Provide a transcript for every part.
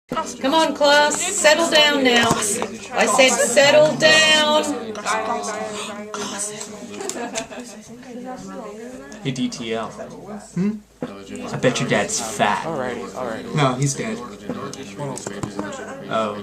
Come on, class, settle down now. I said settle down. Hey, DTL. I bet your dad's fat. Alrighty. No, he's dead. Oh.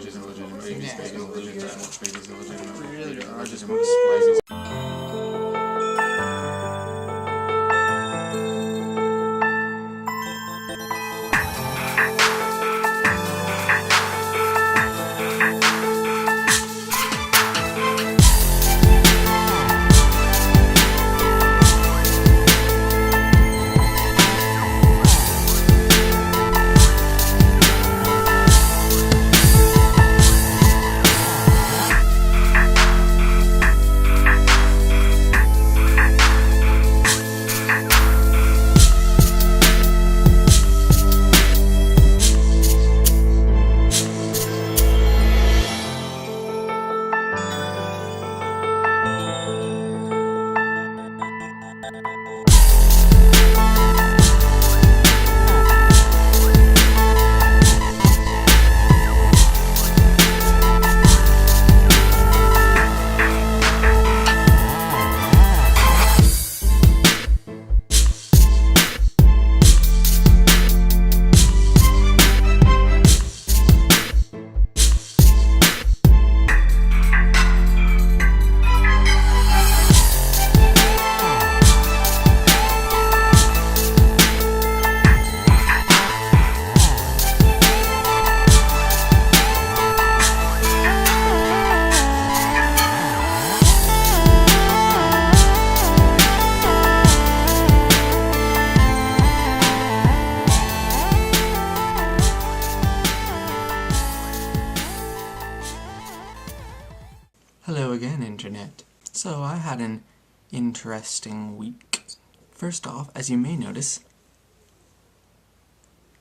Hello again, Internet. So I had an interesting week. First off, as you may notice,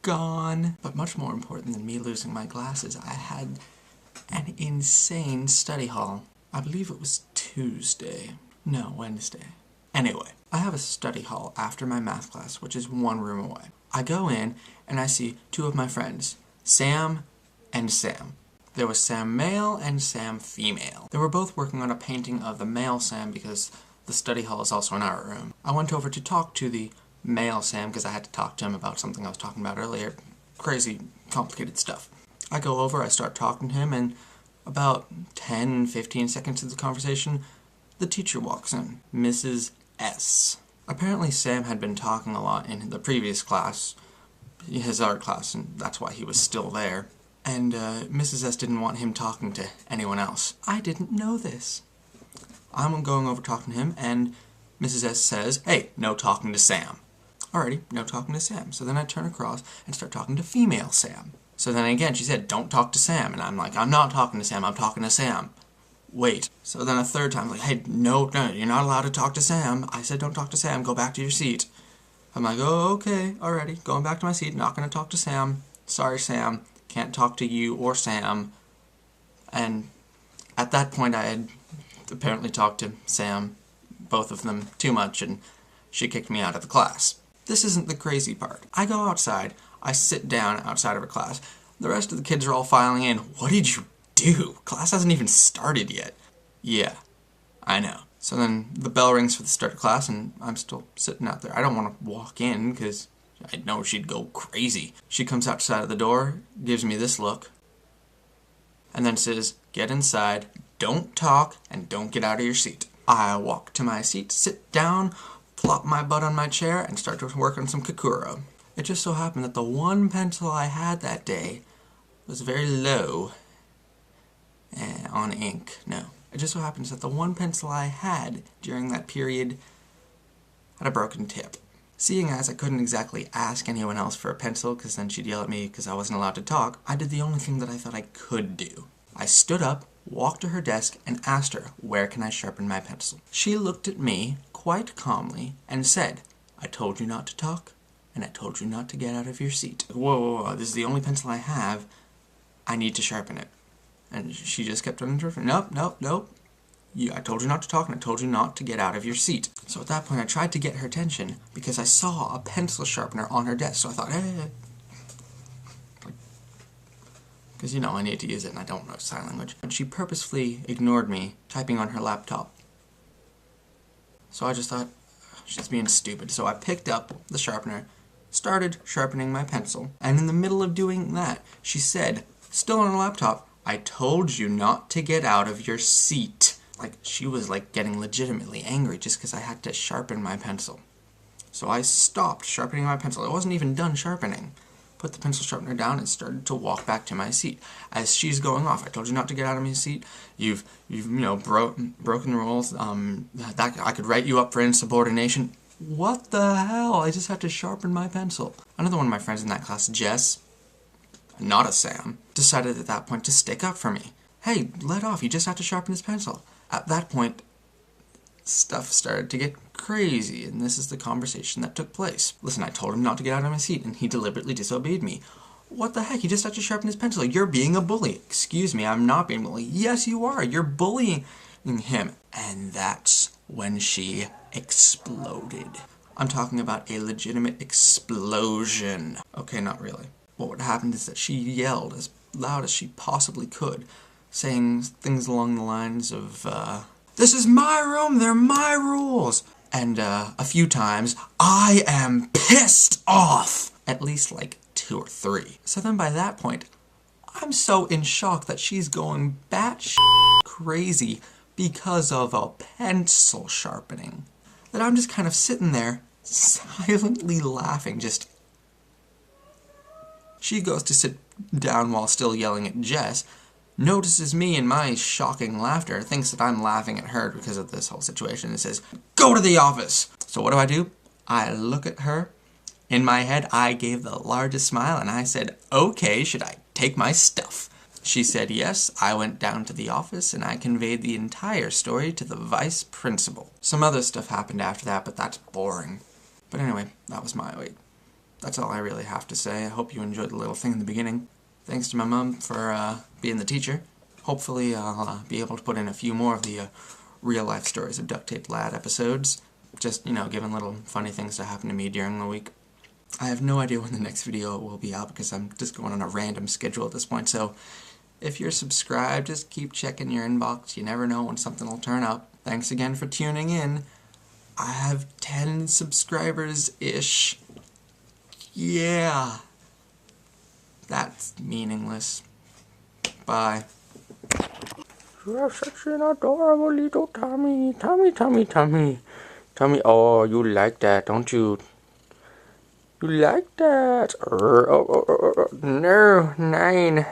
gone. But much more important than me losing my glasses, I had an insane study hall. I believe it was Tuesday. No, Wednesday. Anyway, I have a study hall after my math class, which is one room away. I go in and I see two of my friends, Sam and Sam. There was Sam male and Sam female. They were both working on a painting of the male Sam because the study hall is also in our room. I went over to talk to the male Sam because I had to talk to him about something I was talking about earlier. Crazy, complicated stuff. I go over, I start talking to him, and about 10-15 seconds into the conversation, the teacher walks in, Mrs. S. Apparently Sam had been talking a lot in the previous class, his art class, and that's why he was still there. And Mrs. S didn't want him talking to anyone else. I didn't know this. I'm going over talking to him, and Mrs. S says, "Hey, no talking to Sam." Alrighty, no talking to Sam. So then I turn across and start talking to female Sam. So then again, she said, "Don't talk to Sam." And I'm like, "I'm not talking to Sam, I'm talking to Sam." Wait. So then a third time, like, "Hey, no, you're not allowed to talk to Sam. I said don't talk to Sam, go back to your seat." I'm like, "Oh, okay, alrighty, going back to my seat, not going to talk to Sam. Sorry, Sam. Can't talk to you or Sam." And at that point I had apparently talked to Sam, both of them, too much, and she kicked me out of the class. This isn't the crazy part. I go outside, I sit down outside of her class. The rest of the kids are all filing in. "What did you do? Class hasn't even started yet." Yeah, I know. So then the bell rings for the start of class and I'm still sitting out there. I don't want to walk in because I know she'd go crazy. She comes outside of the door, gives me this look, and then says, "Get inside, don't talk, and don't get out of your seat." I walk to my seat, sit down, plop my butt on my chair, and start to work on some Kakuro. It just so happened that the one pencil I had that day was very low on ink. No. It just so happens that the one pencil I had during that period had a broken tip. Seeing as I couldn't exactly ask anyone else for a pencil because then she'd yell at me because I wasn't allowed to talk, I did the only thing that I thought I could do. I stood up, walked to her desk, and asked her, "Where can I sharpen my pencil?" She looked at me quite calmly and said, "I told you not to talk, and I told you not to get out of your seat." Whoa, this is the only pencil I have. I need to sharpen it. And she just kept on interrupting. Nope. I told you not to talk, and I told you not to get out of your seat. So at that point, I tried to get her attention because I saw a pencil sharpener on her desk. So I thought, hey. because, you know, I need to use it and I don't know sign language. And she purposefully ignored me typing on her laptop. So I just thought, she's being stupid. So I picked up the sharpener, started sharpening my pencil, and in the middle of doing that, she said, still on her laptop, "I told you not to get out of your seat." Like, she was like getting legitimately angry just because I had to sharpen my pencil. So I stopped sharpening my pencil. I wasn't even done sharpening. Put the pencil sharpener down and started to walk back to my seat. As she's going off, "I told you not to get out of my seat. You've you know, broken the rules. That I could write you up for insubordination." What the hell? I just had to sharpen my pencil. Another one of my friends in that class, Jess, not a Sam, decided at that point to stick up for me. "Hey, let off. You just have to sharpen his pencil." At that point, stuff started to get crazy, and this is the conversation that took place. "Listen, I told him not to get out of my seat, and he deliberately disobeyed me." "What the heck? He just had to sharpen his pencil. You're being a bully." "Excuse me, I'm not being a bully." "Yes, you are. You're bullying him." And that's when she exploded. I'm talking about a legitimate explosion. Okay, not really. What happened is that she yelled as loud as she possibly could, saying things along the lines of, "This is my room, they're my rules." And a few times, "I am pissed off." At least like 2 or 3. So then by that point, I'm so in shock that she's going batshit crazy because of a pencil sharpening that I'm just kind of sitting there silently laughing. Just, she goes to sit down while still yelling at Jess, notices me and my shocking laughter, thinks that I'm laughing at her because of this whole situation, and says, "Go to the office." So what do? I look at her. In my head, I gave the largest smile and I said, "Okay, should I take my stuff?" She said yes. I went down to the office and I conveyed the entire story to the vice principal. Some other stuff happened after that, but that's boring. But anyway, that was my week. That's all I really have to say. I hope you enjoyed the little thing in the beginning. Thanks to my mom for being the teacher. Hopefully I'll be able to put in a few more of the real-life stories of Duct Tape Lad episodes. Just, you know, giving little funny things that happened to me during the week. I have no idea when the next video will be out because I'm just going on a random schedule at this point, so if you're subscribed, just keep checking your inbox. You never know when something will turn up. Thanks again for tuning in. I have 10 subscribers-ish. Yeah. That's meaningless. Bye. You're such an adorable little Tommy. Tommy. Oh, you like that, don't you? You like that? No, 9.